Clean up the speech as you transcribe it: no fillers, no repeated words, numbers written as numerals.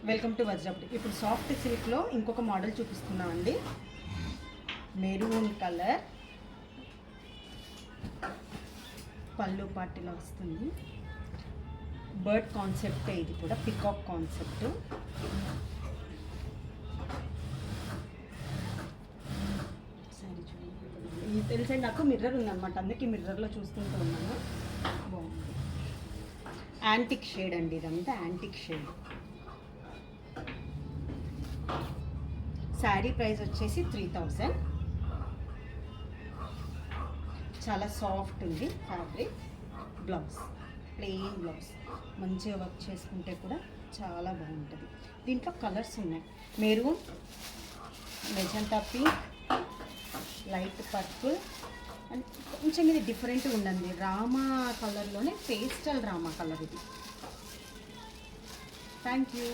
Welcome to వజ్రపుడి. ఇప్పుడు soft సిల్క్లో ఇంకొక మోడల్ చూపిస్తున్నాం అండి. మెరూన్ కలర్ పళ్ళు పాటిలో వస్తుంది. బర్డ్ కాన్సెప్ట్, ఇది కూడా పికాక్ కాన్సెప్ట్. సరే చూడండి, ఇది తెలిసే నాకు మిర్రర్ ఉందన్నమాట, అందుకే మిర్రర్లో చూస్తుంటూ ఉన్నాను. బాగుంది. యాంటిక్ షేడ్ అండి, ఇదంతా యాంటిక్ షేడ్. శారీ ప్రైస్ వచ్చేసి 3000. చాలా సాఫ్ట్ ఉంది ఫ్యాబ్రిక్. బ్లౌజ్ ప్లెయిన్ బ్లౌజ్, మంచిగా వర్క్ చేసుకుంటే కూడా చాలా బాగుంటుంది. దీంట్లో కలర్స్ ఉన్నాయి. Maroon, magenta pink, light purple and కొంచెం ఇది డిఫరెంట్గా ఉండండి. రామా కలర్లోనే పేస్టల్ రామా కలర్ ఇది. Thank you.